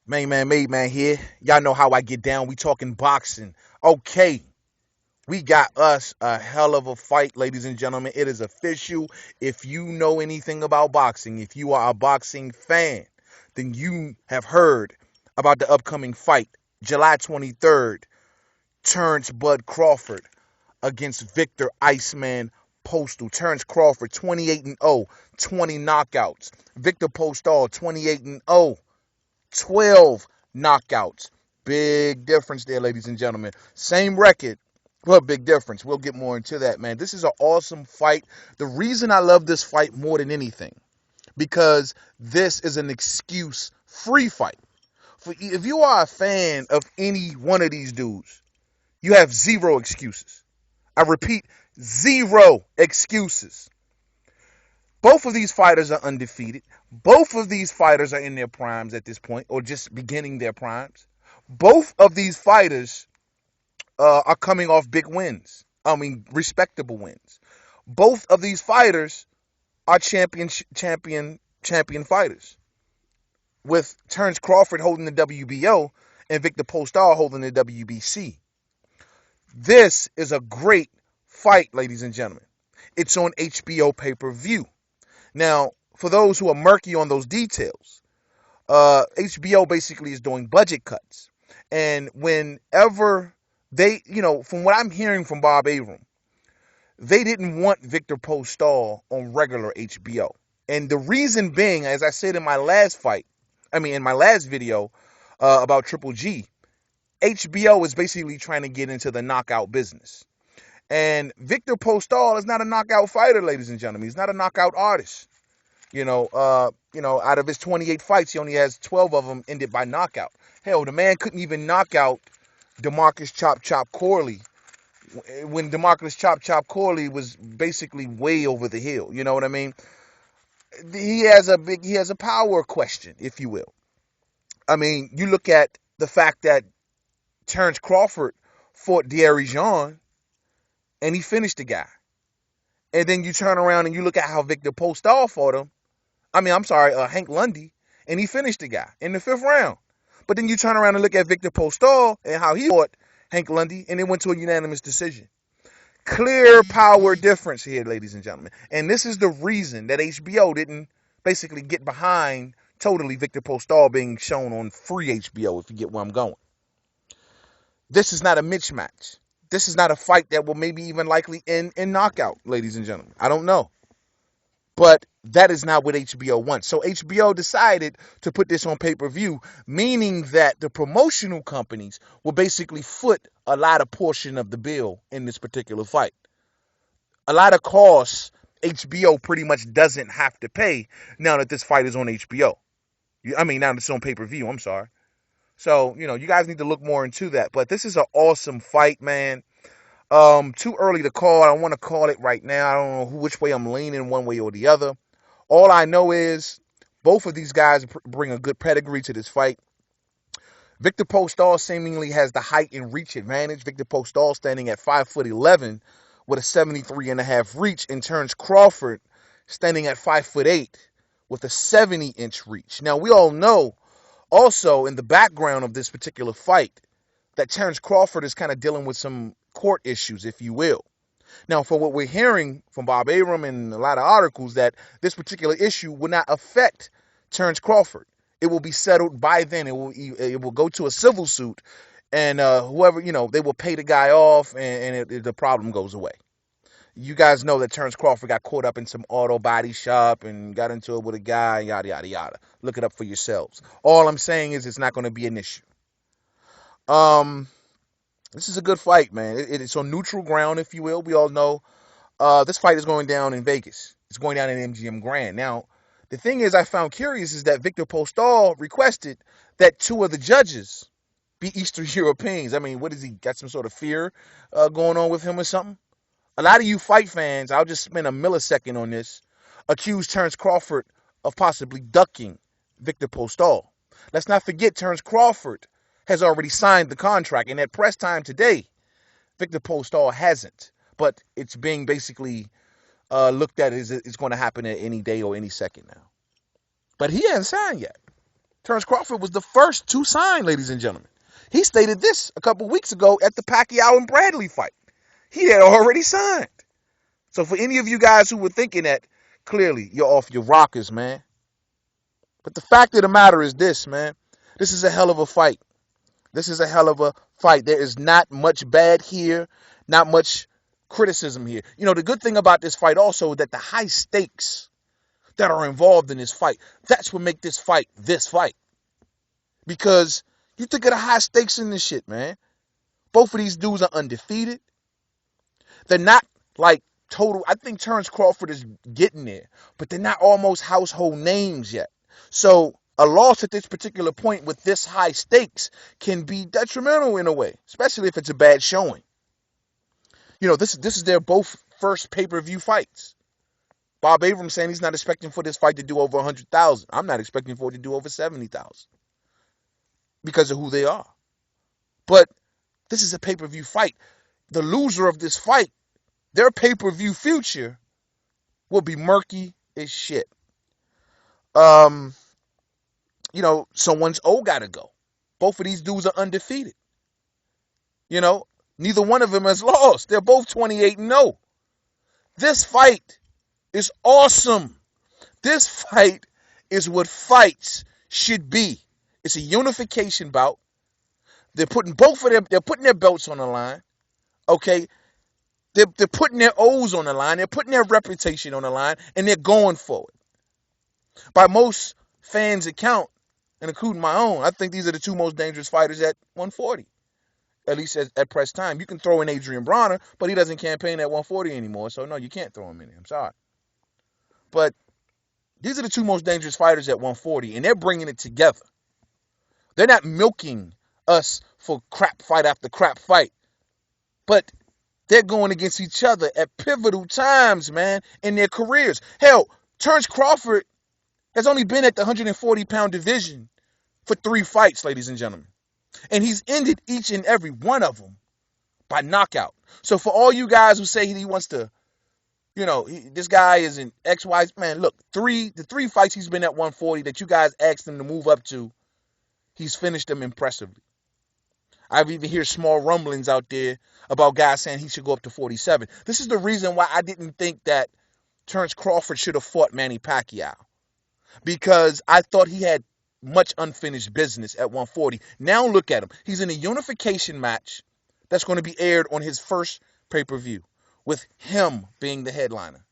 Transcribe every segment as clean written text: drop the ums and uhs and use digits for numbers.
Main man, made man here. Y'all know how I get down. We talking boxing. Okay, we got us a hell of a fight, ladies and gentlemen. It is official. If you know anything about boxing, if you are a boxing fan, then you have heard about the upcoming fight, July 23rd. Terrance Bud Crawford against Victor Iceman Postol. Terrance Crawford 28 and 0, 20 knockouts. Victor Postol 28 and 0, 12 knockouts. Big difference there, ladies and gentlemen. Same record, but big difference. We'll get more into that, man. This is an awesome fight. The reason I love this fight more than anything, because this is an excuse-free fight. If you are a fan of any one of these dudes, you have zero excuses. I repeat, zero excuses. Both of these fighters are undefeated. Both of these fighters are in their primes at this point, or just beginning their primes. Both of these fighters are coming off big wins. I mean, respectable wins. Both of these fighters are champion fighters. With Terrance Crawford holding the WBO and Victor Postol holding the WBC. This is a great fight, ladies and gentlemen. It's on HBO pay-per-view. Now, for those who are murky on those details, HBO basically is doing budget cuts. And whenever they, from what I'm hearing from Bob Arum, they didn't want Victor Postol on regular HBO. And the reason being, as I said in my last in my last video about Triple G, HBO is basically trying to get into the knockout business. And Victor Postol is not a knockout fighter, ladies and gentlemen. He's not a knockout artist. Out of his 28 fights, he only has 12 of them ended by knockout. Hell, the man couldn't even knock out DeMarcus Chop Chop Corley when DeMarcus Chop Chop Corley was basically way over the hill. You know what I mean? He has a power question, if you will. I mean, you look at the fact that Terrance Crawford fought De'Aaron Jean and he finished the guy. And then you turn around and you look at how Victor Postol fought him. Hank Lundy, and he finished the guy in the 5th round. But then you turn around and look at Victor Postol and how he fought Hank Lundy, and it went to a unanimous decision. Clear power difference here, ladies and gentlemen. And this is the reason that HBO didn't basically get behind totally Victor Postol being shown on free HBO, if you get where I'm going. This is not a mismatch. This is not a fight that will maybe even likely end in knockout, ladies and gentlemen. I don't know. But that is not what HBO wants. So HBO decided to put this on pay-per-view, meaning that the promotional companies will basically foot a lot of portion of the bill in this particular fight. A lot of costs HBO pretty much doesn't have to pay now that this fight is on HBO. Now that it's on pay-per-view, I'm sorry. So, you guys need to look more into that. But this is an awesome fight, man. Too early to call. I don't want to call it right now. I don't know which way I'm leaning, one way or the other. All I know is both of these guys bring a good pedigree to this fight. Victor Postol seemingly has the height and reach advantage. Victor Postol standing at 5'11" with a 73.5 reach, and Terrance Crawford standing at 5'8" with a 70-inch reach. Now, we all know also in the background of this particular fight that Terrance Crawford is kind of dealing with some court issues, if you will. Now, for what we're hearing from Bob Arum and a lot of articles, that this particular issue will not affect Terrance Crawford. It will be settled by then. It will go to a civil suit, and whoever, they will pay the guy off, and the problem goes away. You guys know that Terrance Crawford got caught up in some auto body shop and got into it with a guy, yada, yada, yada. Look it up for yourselves. All I'm saying is it's not going to be an issue. This is a good fight, man. It's on neutral ground, if you will. We all know this fight is going down in Vegas. It's going down in MGM Grand. Now, the thing is, I found curious is that Victor Postol requested that 2 of the judges be Eastern Europeans. I mean, what is he got some sort of fear going on with him or something? A lot of you fight fans, I'll just spend a millisecond on this, accuse Terrance Crawford of possibly ducking Victor Postol. Let's not forget Terrance Crawford has already signed the contract, and at press time today, Victor Postol hasn't. But it's being basically looked at as it's going to happen at any day or any second now. But he hasn't signed yet. Terrance Crawford was the first to sign, ladies and gentlemen. He stated this a couple weeks ago at the Pacquiao and Bradley fight. He had already signed. So for any of you guys who were thinking that, clearly you're off your rockers, man. But the fact of the matter is this, man. This is a hell of a fight. This is a hell of a fight. There is not much bad here, not much criticism here. You know, the good thing about this fight also is that the high stakes that are involved in this fight, that's what make this fight. Because you think of the high stakes in this shit, man. Both of these dudes are undefeated. They're not like total. I think Terrance Crawford is getting there, but they're not almost household names yet. So a loss at this particular point with this high stakes can be detrimental in a way, especially if it's a bad showing. You know, this is their both first pay-per-view fights. Bob Abrams saying he's not expecting for this fight to do over 100,000. I'm not expecting for it to do over 70,000 because of who they are. But this is a pay-per-view fight. The loser of this fight, their pay-per-view future will be murky as shit. You know, someone's got to go. Both of these dudes are undefeated. You know, neither one of them has lost. They're both 28-0. This fight is awesome. This fight is what fights should be. It's a unification bout. They're putting both of them, they're putting their belts on the line. Okay? They're putting their O's on the line. They're putting their reputation on the line, and they're going for it. By most fans' account, and including my own, I think these are the two most dangerous fighters at 140, at least at press time. You can throw in Adrian Bronner, but he doesn't campaign at 140 anymore, so no, you can't throw him in there. I'm sorry. But these are the two most dangerous fighters at 140, and they're bringing it together. They're not milking us for crap fight after crap fight, but they're going against each other at pivotal times, man, in their careers. Hell, Terrance Crawford has only been at the 140-pound division for 3 fights, ladies and gentlemen. And he's ended each and every one of them by knockout. So for all you guys who say he wants to, you know, this guy is an XY, man, look, the 3 fights he's been at 140 that you guys asked him to move up to, he's finished them impressively. I've even heard small rumblings out there about guys saying he should go up to 47. This is the reason why I didn't think that Terrance Crawford should have fought Manny Pacquiao, because I thought he had much unfinished business at 140. Now look at him. He's in a unification match that's going to be aired on his first pay-per-view with him being the headliner.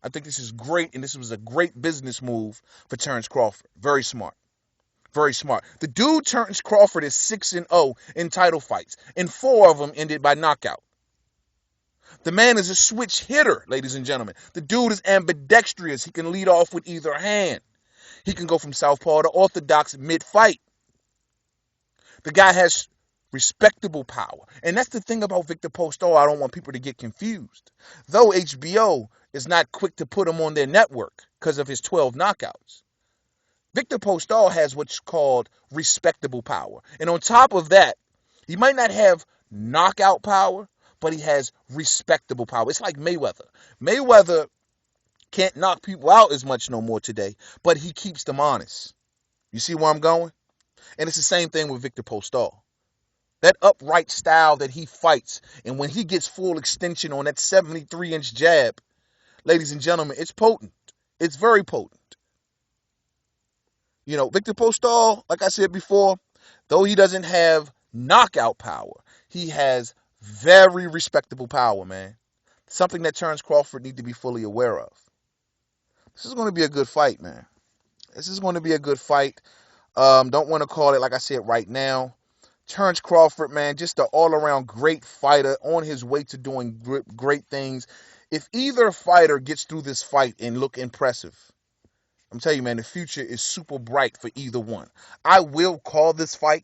I think this is great, and this was a great business move for Terrance Crawford. Very smart. Very smart. The dude, Terrance Crawford, is 6-0 in title fights, and 4 of them ended by knockout. The man is a switch hitter, ladies and gentlemen. The dude is ambidextrous. He can lead off with either hand. He can go from southpaw to orthodox mid-fight. The guy has respectable power. And that's the thing about Victor Postol. I don't want people to get confused. Though HBO is not quick to put him on their network because of his 12 knockouts, Victor Postol has what's called respectable power. And on top of that, he might not have knockout power, but he has respectable power. It's like Mayweather. Mayweather can't knock people out as much no more today, but he keeps them honest. You see where I'm going? And it's the same thing with Victor Postol. That upright style that he fights, and when he gets full extension on that 73-inch jab, ladies and gentlemen, it's potent. It's very potent. You know, Victor Postol, like I said before, though he doesn't have knockout power, he has very respectable power, man. Something that Terrance Crawford needs to be fully aware of. This is going to be a good fight, man. This is going to be a good fight. Don't want to call it, like I said, right now. Terrance Crawford, man, just an all-around great fighter on his way to doing great things. If either fighter gets through this fight and look impressive, I'm telling you, man, the future is super bright for either one. I will call this fight,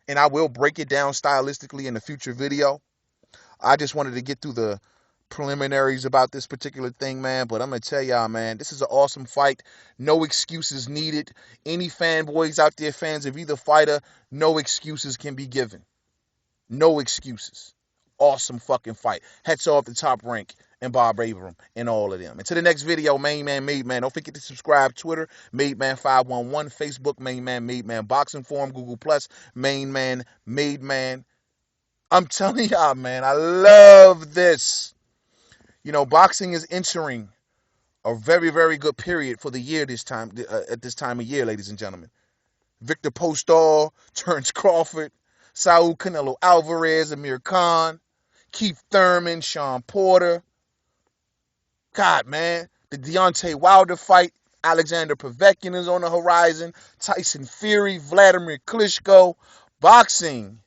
and I will break it down stylistically in a future video. I just wanted to get through the preliminaries about this particular thing, man. But I'm going to tell y'all, man, this is an awesome fight. No excuses needed. Any fanboys out there, fans of either fighter, no excuses can be given. No excuses. Awesome fucking fight. Hats off to Top Rank. and Bob Arum and all of them. Until the next video, Main Man, Made Man. Don't forget to subscribe. Twitter, Made Man 511. Facebook, Main Man, Made Man. Boxing Forum, Google Plus, Main Man, Made Man. I'm telling y'all, man, I love this. You know, boxing is entering a very, very good period for the year this time, at this time of year, ladies and gentlemen. Victor Postol, Terrance Crawford, Saul Canelo Alvarez, Amir Khan, Keith Thurman, Sean Porter. God, man, the Deontay Wilder fight, Alexander Povetkin is on the horizon, Tyson Fury, Vladimir Klitschko. Boxing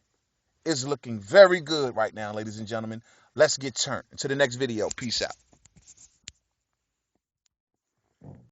is looking very good right now, ladies and gentlemen. Let's get turned. Until the next video. Peace out.